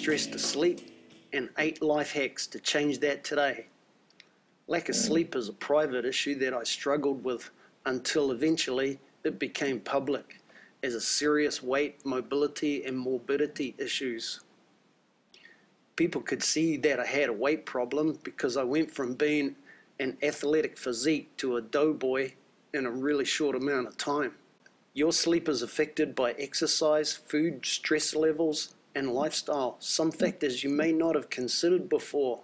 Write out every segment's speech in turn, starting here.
stress to sleep, and 8 life hacks to change that today. Lack of sleep is a private issue that I struggled with until eventually it became public as a serious weight, mobility, and morbidity issues. People could see that I had a weight problem because I went from being an athletic physique to a doughboy in a really short amount of time. Your sleep is affected by exercise, food, stress levels, and lifestyle, some factors you may not have considered before.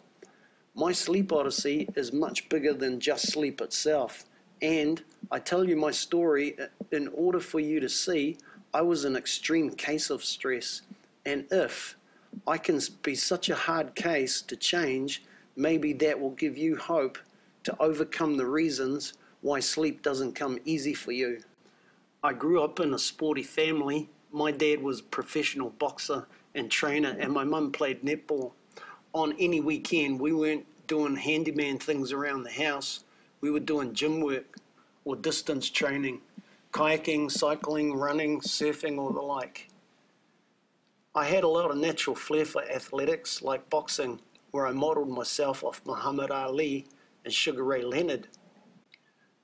My sleep odyssey is much bigger than just sleep itself, and I tell you my story in order for you to see I was an extreme case of stress, and if I can be such a hard case to change, maybe that will give you hope to overcome the reasons why sleep doesn't come easy for you. I grew up in a sporty family. My dad was a professional boxer and trainer, and my mum played netball. On any weekend, we weren't doing handyman things around the house. We were doing gym work or distance training, kayaking, cycling, running, surfing, or the like. I had a lot of natural flair for athletics, like boxing, where I modelled myself off Muhammad Ali and Sugar Ray Leonard.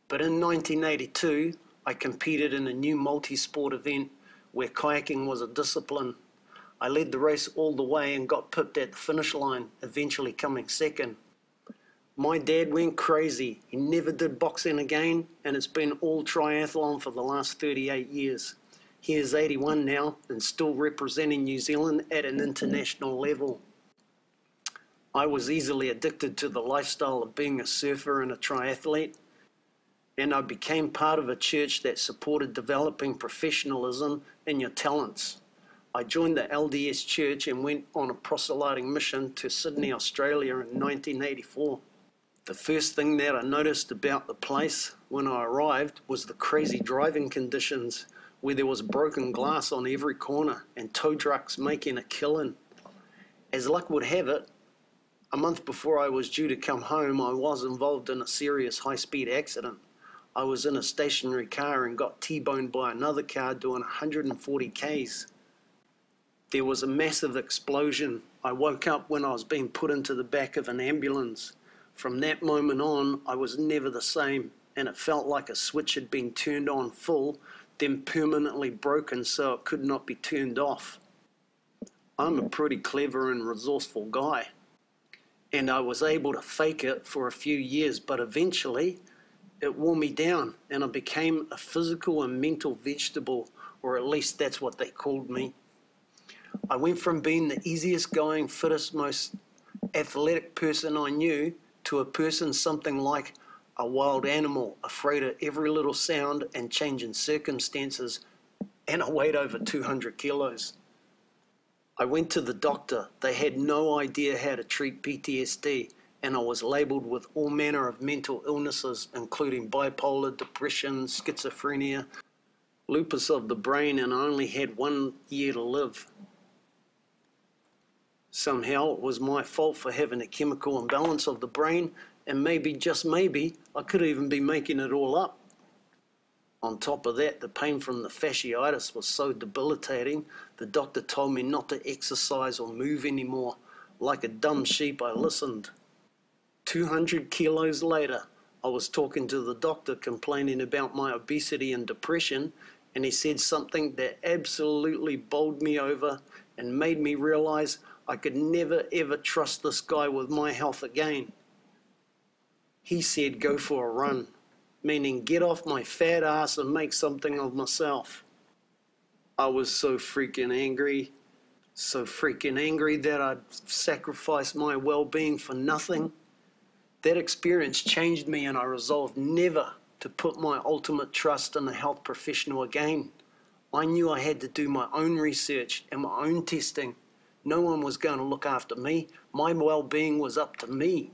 But in 1982, I competed in a new multi-sport event where kayaking was a discipline. I led the race all the way and got pipped at the finish line, eventually coming second. My dad went crazy. He never did boxing again, and it's been all triathlon for the last 38 years. He is 81 now and still representing New Zealand at an international level. I was easily addicted to the lifestyle of being a surfer and a triathlete, and I became part of a church that supported developing professionalism in your talents. I joined the LDS Church and went on a proselyting mission to Sydney, Australia in 1984. The first thing that I noticed about the place when I arrived was the crazy driving conditions, where there was broken glass on every corner and tow trucks making a killing. As luck would have it, a month before I was due to come home, I was involved in a serious high-speed accident. I was in a stationary car and got T-boned by another car doing 140 Ks. There was a massive explosion. I woke up when I was being put into the back of an ambulance. From that moment on, I was never the same, and it felt like a switch had been turned on full, then permanently broken so it could not be turned off. I'm a pretty clever and resourceful guy, and I was able to fake it for a few years, but eventually it wore me down, and I became a physical and mental vegetable, or at least that's what they called me. I went from being the easiest going, fittest, most athletic person I knew to a person something like a wild animal, afraid of every little sound and changing circumstances, and I weighed over 200 kilos. I went to the doctor. They had no idea how to treat PTSD, and I was labelled with all manner of mental illnesses, including bipolar, depression, schizophrenia, lupus of the brain, and I only had 1 year to live. Somehow it was my fault for having a chemical imbalance of the brain, and maybe, just maybe, I could even be making it all up. On top of that, the pain from the fasciitis was so debilitating, the doctor told me not to exercise or move anymore. Like a dumb sheep, I listened. 200 kilos later, I was talking to the doctor complaining about my obesity and depression, and he said something that absolutely bowled me over and made me realize I could never ever trust this guy with my health again. He said, go for a run, meaning get off my fat ass and make something of myself. I was so freaking angry that I'd sacrificed my well-being for nothing. That experience changed me, and I resolved never to put my ultimate trust in a health professional again. I knew I had to do my own research and my own testing. No one was going to look after me. My well-being was up to me.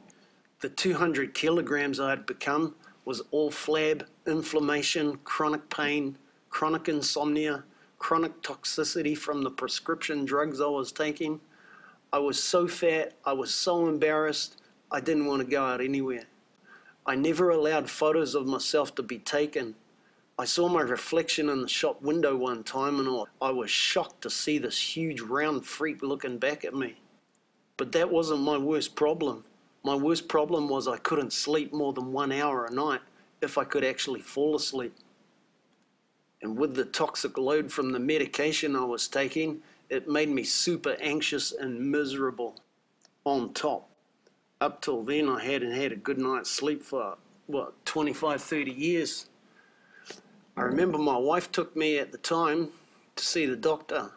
The 200 kilograms I had become was all flab, inflammation, chronic pain, chronic insomnia, chronic toxicity from the prescription drugs I was taking. I was so fat, I was so embarrassed, I didn't want to go out anywhere. I never allowed photos of myself to be taken. I saw my reflection in the shop window one time and I was shocked to see this huge round freak looking back at me. But that wasn't my worst problem. My worst problem was I couldn't sleep more than 1 hour a night if I could actually fall asleep. And with the toxic load from the medication I was taking, it made me super anxious and miserable on top. Up till then, I hadn't had a good night's sleep for, 25, 30 years. I remember my wife took me at the time to see the doctor,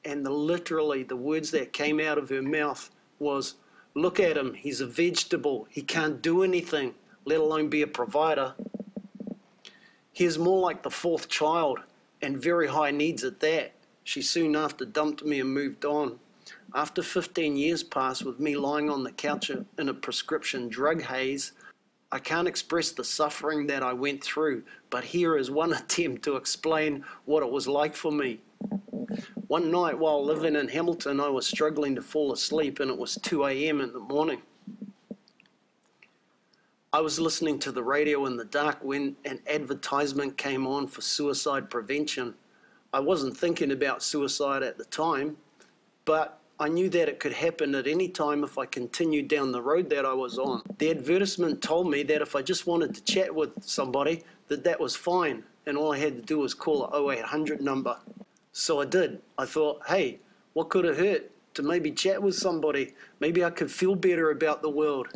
and literally the words that came out of her mouth was, "Look at him, he's a vegetable, he can't do anything, let alone be a provider. He's more like the fourth child, and very high needs at that." She soon after dumped me and moved on. After 15 years passed with me lying on the couch in a prescription drug haze, I can't express the suffering that I went through, but here is one attempt to explain what it was like for me. One night while living in Hamilton, I was struggling to fall asleep, and it was 2 a.m. in the morning. I was listening to the radio in the dark when an advertisement came on for suicide prevention. I wasn't thinking about suicide at the time, but I knew that it could happen at any time if I continued down the road that I was on. The advertisement told me that if I just wanted to chat with somebody, that was fine, and all I had to do was call a 0800 number. So I did. I thought, hey, what could it hurt to maybe chat with somebody? Maybe I could feel better about the world.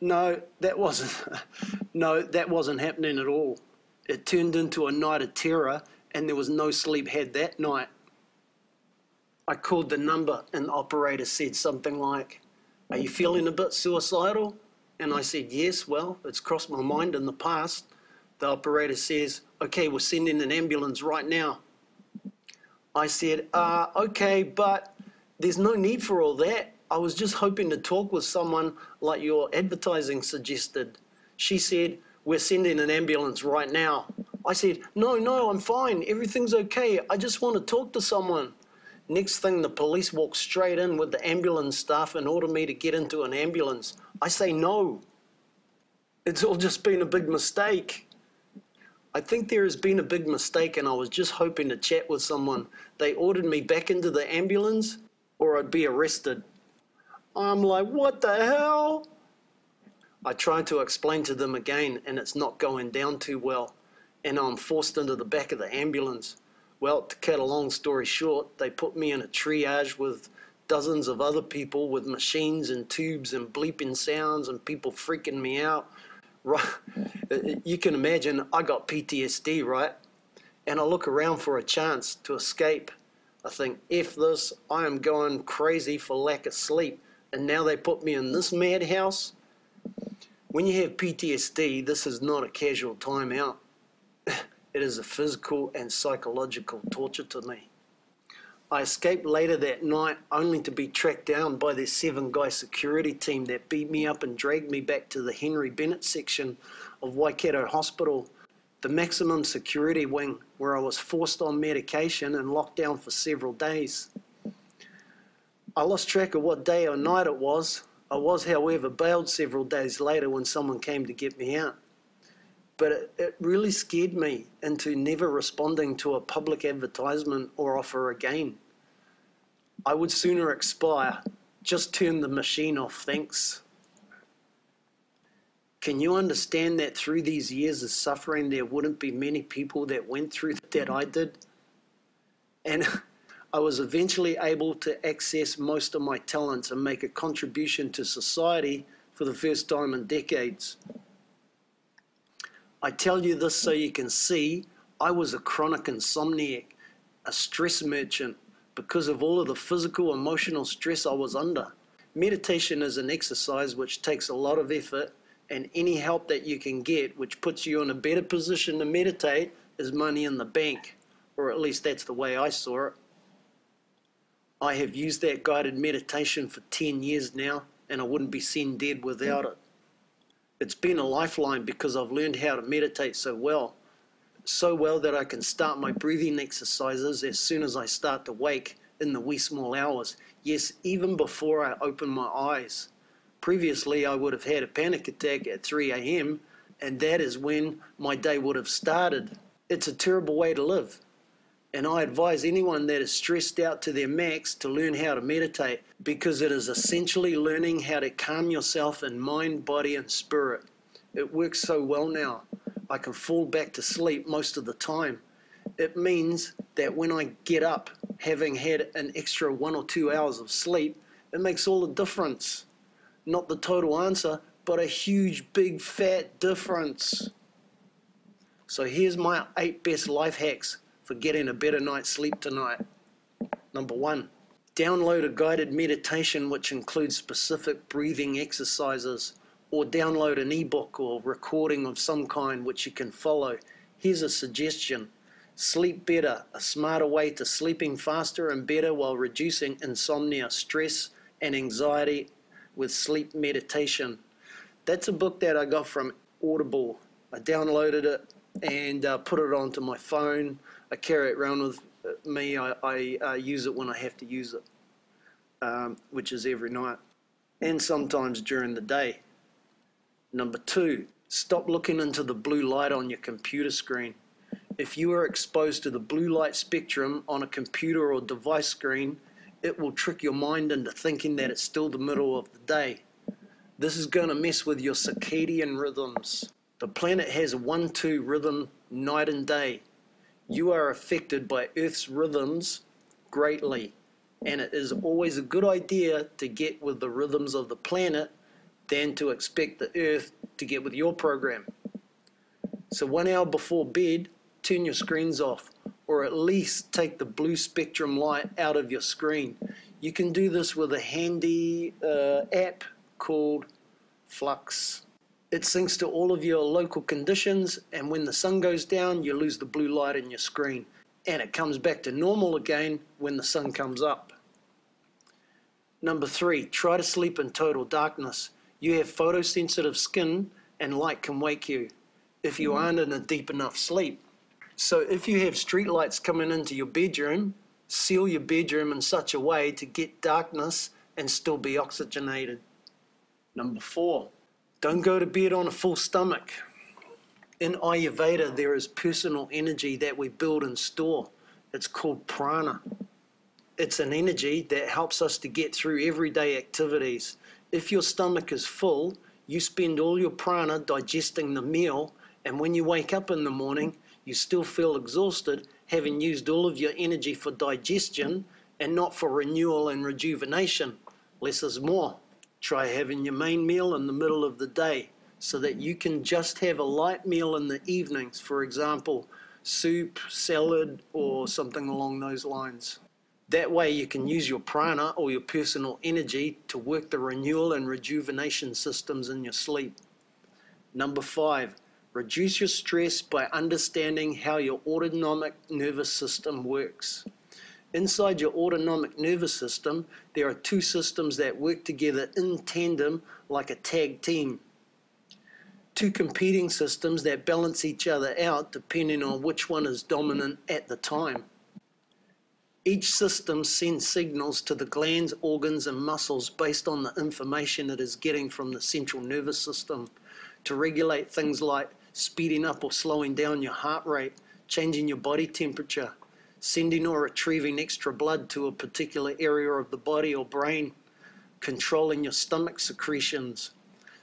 No, that wasn't happening at all. It turned into a night of terror, and there was no sleep had that night. I called the number, and the operator said something like, "Are you feeling a bit suicidal?" And I said, "Yes, well, it's crossed my mind in the past." The operator says, "Okay, we're sending an ambulance right now." I said, "Okay, but there's no need for all that. I was just hoping to talk with someone like your advertising suggested." She said, "We're sending an ambulance right now." I said, No, I'm fine. Everything's okay. I just want to talk to someone." Next thing, the police walk straight in with the ambulance staff and order me to get into an ambulance. I say no. It's all just been a big mistake. I think there has been a big mistake, and I was just hoping to chat with someone. They ordered me back into the ambulance or I'd be arrested. I'm like, what the hell? I tried to explain to them again, and it's not going down too well, and I'm forced into the back of the ambulance. Well, to cut a long story short, they put me in a triage with dozens of other people with machines and tubes and bleeping sounds and people freaking me out. Right. You can imagine I got PTSD, right? And I look around for a chance to escape. I think, F this, I am going crazy for lack of sleep. And now they put me in this madhouse. When you have PTSD, this is not a casual time out. It is a physical and psychological torture to me. I escaped later that night only to be tracked down by their 7-guy security team that beat me up and dragged me back to the Henry Bennett section of Waikato Hospital, the maximum security wing, where I was forced on medication and locked down for several days. I lost track of what day or night it was. I was, however, bailed several days later when someone came to get me out. But it really scared me into never responding to a public advertisement or offer again. I would sooner expire. Just turn the machine off, thanks. Can you understand that through these years of suffering, there wouldn't be many people that went through that I did? And I was eventually able to access most of my talents and make a contribution to society for the first time in decades. I tell you this so you can see I was a chronic insomniac, a stress merchant, because of all of the physical, emotional stress I was under. Meditation is an exercise which takes a lot of effort, and any help that you can get, which puts you in a better position to meditate, is money in the bank, or at least that's the way I saw it. I have used that guided meditation for 10 years now, and I wouldn't be seen dead without it. It's been a lifeline because I've learned how to meditate so well that I can start my breathing exercises as soon as I start to wake in the wee small hours. Yes, even before I open my eyes. Previously, I would have had a panic attack at 3 a.m. and that is when my day would have started. It's a terrible way to live. And I advise anyone that is stressed out to their max to learn how to meditate, because it is essentially learning how to calm yourself in mind, body, and spirit. It works so well now. I can fall back to sleep most of the time. It means that when I get up, having had an extra 1 or 2 hours of sleep, it makes all the difference. Not the total answer, but a huge, big, fat difference. So here's my 8 best life hacks for getting a better night's sleep tonight. Number 1, download a guided meditation which includes specific breathing exercises, or download an ebook or recording of some kind which you can follow. Here's a suggestion. Sleep better, a smarter way to sleeping faster and better while reducing insomnia, stress, and anxiety with sleep meditation. That's a book that I got from Audible. I downloaded it and put it onto my phone. I carry it around with me. I use it when I have to use it, which is every night, and sometimes during the day. Number 2, stop looking into the blue light on your computer screen. If you are exposed to the blue light spectrum on a computer or device screen, it will trick your mind into thinking that it's still the middle of the day. This is going to mess with your circadian rhythms. The planet has a 1-2 rhythm, night and day. You are affected by Earth's rhythms greatly, and it is always a good idea to get with the rhythms of the planet than to expect the Earth to get with your program. So 1 hour before bed, turn your screens off, or at least take the blue spectrum light out of your screen. You can do this with a handy app called Flux. It syncs to all of your local conditions, and when the sun goes down, you lose the blue light in your screen, and it comes back to normal again when the sun comes up. Number 3, try to sleep in total darkness. You have photosensitive skin, and light can wake you if you aren't in a deep enough sleep. So if you have street lights coming into your bedroom, seal your bedroom in such a way to get darkness and still be oxygenated. Number 4, don't go to bed on a full stomach. In Ayurveda, there is personal energy that we build and store. It's called prana. It's an energy that helps us to get through everyday activities. If your stomach is full, you spend all your prana digesting the meal, and when you wake up in the morning, you still feel exhausted, having used all of your energy for digestion and not for renewal and rejuvenation. Less is more. Try having your main meal in the middle of the day so that you can just have a light meal in the evenings, for example, soup, salad, or something along those lines. That way you can use your prana or your personal energy to work the renewal and rejuvenation systems in your sleep. Number 5, reduce your stress by understanding how your autonomic nervous system works. Inside your autonomic nervous system, there are 2 systems that work together in tandem like a tag team. 2 competing systems that balance each other out depending on which one is dominant at the time. Each system sends signals to the glands, organs, and muscles based on the information it is getting from the central nervous system to regulate things like speeding up or slowing down your heart rate, changing your body temperature, sending or retrieving extra blood to a particular area of the body or brain, controlling your stomach secretions.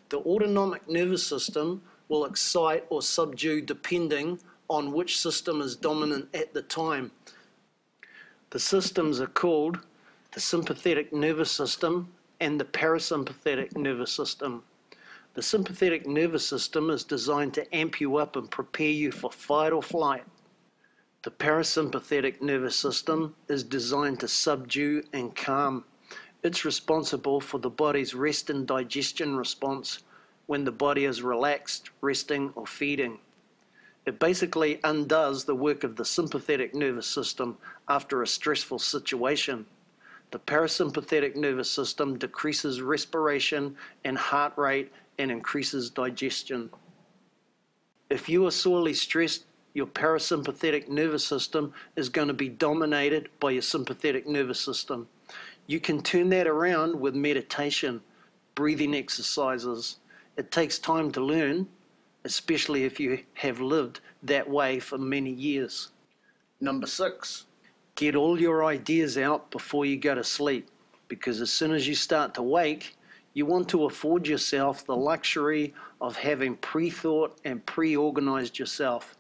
The autonomic nervous system will excite or subdue depending on which system is dominant at the time. The systems are called the sympathetic nervous system and the parasympathetic nervous system. The sympathetic nervous system is designed to amp you up and prepare you for fight or flight. The parasympathetic nervous system is designed to subdue and calm. It's responsible for the body's rest and digestion response when the body is relaxed, resting, or feeding. It basically undoes the work of the sympathetic nervous system after a stressful situation. The parasympathetic nervous system decreases respiration and heart rate and increases digestion. If you are sorely stressed, your parasympathetic nervous system is going to be dominated by your sympathetic nervous system. You can turn that around with meditation, breathing exercises. It takes time to learn, especially if you have lived that way for many years. Number 6, get all your ideas out before you go to sleep, because as soon as you start to wake, you want to afford yourself the luxury of having pre-thought and pre-organized yourself.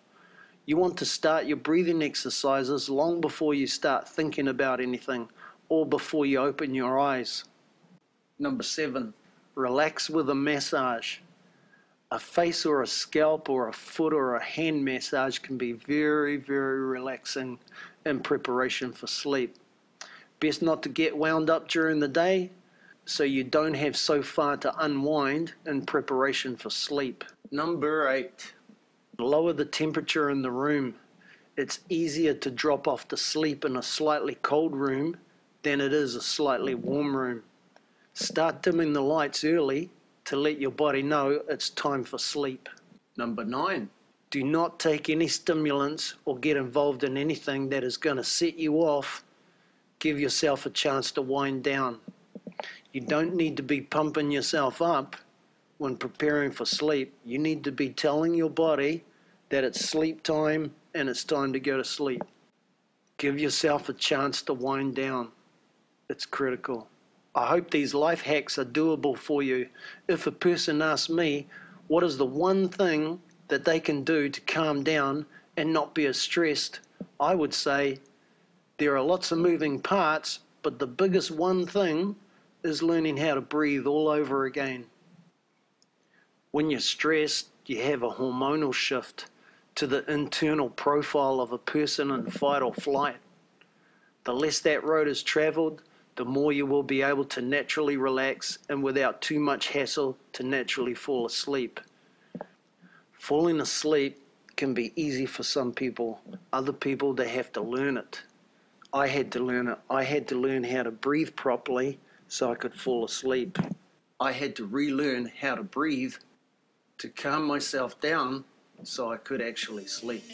You want to start your breathing exercises long before you start thinking about anything or before you open your eyes. Number 7, relax with a massage. A face or a scalp or a foot or a hand massage can be very, very relaxing in preparation for sleep. Best not to get wound up during the day so you don't have so far to unwind in preparation for sleep. Number 8, lower the temperature in the room. It's easier to drop off to sleep in a slightly cold room than it is a slightly warm room. Start dimming the lights early to let your body know it's time for sleep. Number 9, do not take any stimulants or get involved in anything that is going to set you off. Give yourself a chance to wind down. You don't need to be pumping yourself up when preparing for sleep. You need to be telling your body that it's sleep time and it's time to go to sleep. Give yourself a chance to wind down. It's critical. I hope these life hacks are doable for you. If a person asks me, what is the one thing that they can do to calm down and not be as stressed, I would say there are lots of moving parts, but the biggest one thing is learning how to breathe all over again. When you're stressed, you have a hormonal shift to the internal profile of a person in fight or flight. The less that road is traveled, the more you will be able to naturally relax and without too much hassle to naturally fall asleep. Falling asleep can be easy for some people. Other people, they have to learn it. I had to learn it. I had to learn how to breathe properly so I could fall asleep. I had to relearn how to breathe to calm myself down so I could actually sleep.